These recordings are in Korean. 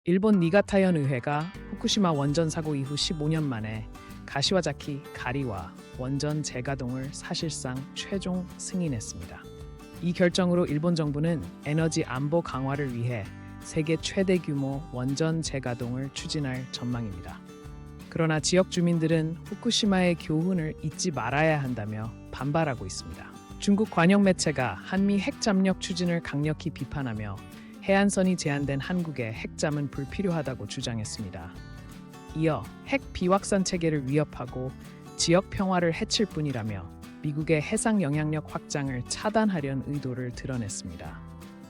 일본 니가타현 의회가 후쿠시마 원전 사고 이후 15년 만에 가시와자키 가리와 원전 재가동을 사실상 최종 승인했습니다. 이 결정으로 일본 정부는 에너지 안보 강화를 위해 세계 최대 규모 원전 재가동을 추진할 전망입니다. 그러나 지역 주민들은 후쿠시마의 교훈을 잊지 말아야 한다며 반발하고 있습니다. 중국 관영 매체가 한미 핵잠력 추진을 강력히 비판하며 해안선이 제한된 한국의 핵잠은 불필요하다고 주장했습니다. 이어 핵 비확산 체계를 위협하고 지역 평화를 해칠 뿐이라며 미국의 해상 영향력 확장을 차단하려는 의도를 드러냈습니다.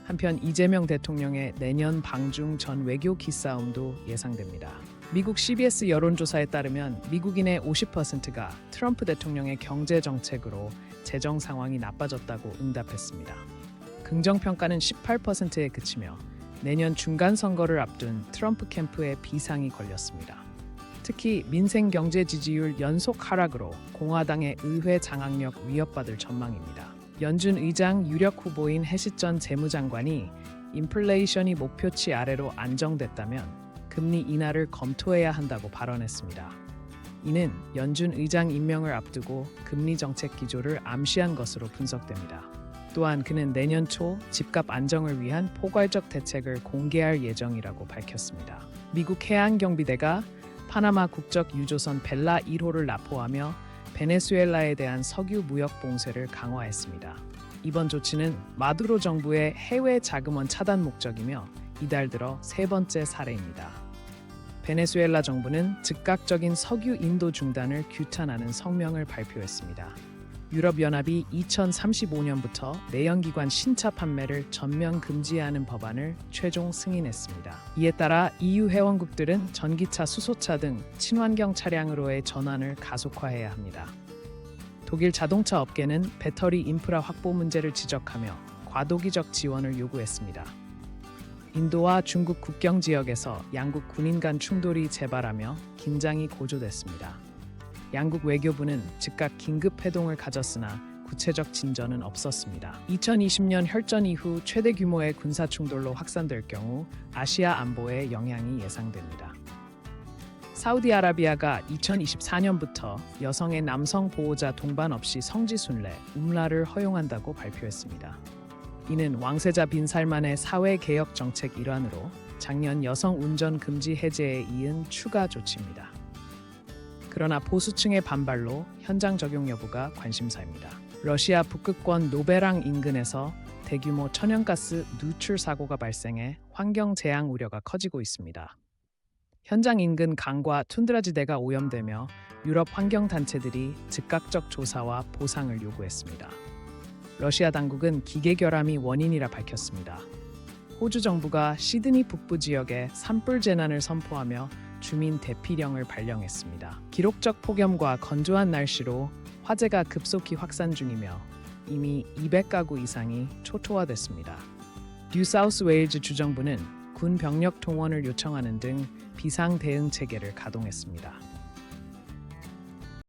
한편 이재명 대통령의 내년 방중 전 외교 기싸움도 예상됩니다. 미국 CBS 여론조사에 따르면 미국인의 50%가 트럼프 대통령의 경제 정책으로 재정 상황이 나빠졌다고 응답했습니다. 긍정평가는 18%에 그치며 내년 중간 선거를 앞둔 트럼프 캠프에 비상이 걸렸습니다. 특히 민생 경제 지지율 연속 하락으로 공화당의 의회 장악력 위협받을 전망입니다. 연준 의장 유력 후보인 해시 전 재무장관이 인플레이션이 목표치 아래로 안정됐다면 금리 인하를 검토해야 한다고 발언했습니다. 이는 연준 의장 임명을 앞두고 금리 정책 기조를 암시한 것으로 분석됩니다. 또한 그는 내년 초 집값 안정을 위한 포괄적 대책을 공개할 예정이라고 밝혔습니다. 미국 해안경비대가 파나마 국적 유조선 벨라 1호를 납포하며 베네수엘라에 대한 석유 무역 봉쇄를 강화했습니다. 이번 조치는 마두로 정부의 해외 자금원 차단 목적이며 이달 들어 세 번째 사례입니다. 베네수엘라 정부는 즉각적인 석유 인도 중단을 규탄하는 성명을 발표했습니다. 유럽연합이 2035년부터 내연기관 신차 판매를 전면 금지하는 법안을 최종 승인했습니다. 이에 따라 EU 회원국들은 전기차, 수소차 등 친환경 차량으로의 전환을 가속화해야 합니다. 독일 자동차 업계는 배터리 인프라 확보 문제를 지적하며 과도기적 지원을 요구했습니다. 인도와 중국 국경 지역에서 양국 군인 간 충돌이 재발하며 긴장이 고조됐습니다. 양국 외교부는 즉각 긴급 회동을 가졌으나 구체적 진전은 없었습니다. 2020년 혈전 이후 최대 규모의 군사 충돌로 확산될 경우 아시아 안보에 영향이 예상됩니다. 사우디아라비아가 2024년부터 여성의 남성 보호자 동반 없이 성지 순례, um라를 허용한다고 발표했습니다. 이는 왕세자 빈 살만의 사회 개혁 정책 일환으로 작년 여성 운전 금지 해제에 이은 추가 조치입니다. 그러나 보수층의 반발로 현장 적용 여부가 관심사입니다. 러시아 북극권 노베랑 인근에서 대규모 천연가스 누출 사고가 발생해 환경 재앙 우려가 커지고 있습니다. 현장 인근 강과 툰드라 지대가 오염되며 유럽 환경 단체들이 즉각적 조사와 보상을 요구했습니다. 러시아 당국은 기계 결함이 원인이라 밝혔습니다. 호주 정부가 시드니 북부 지역에 산불 재난을 선포하며 주민 대피령을 발령했습니다. 기록적 폭염과 건조한 날씨로 화재가 급속히 확산 중이며 이미 200가구 이상이 초토화됐습니다. 뉴사우스웨일즈 주정부는 군 병력 동원을 요청하는 등 비상 대응 체계를 가동했습니다.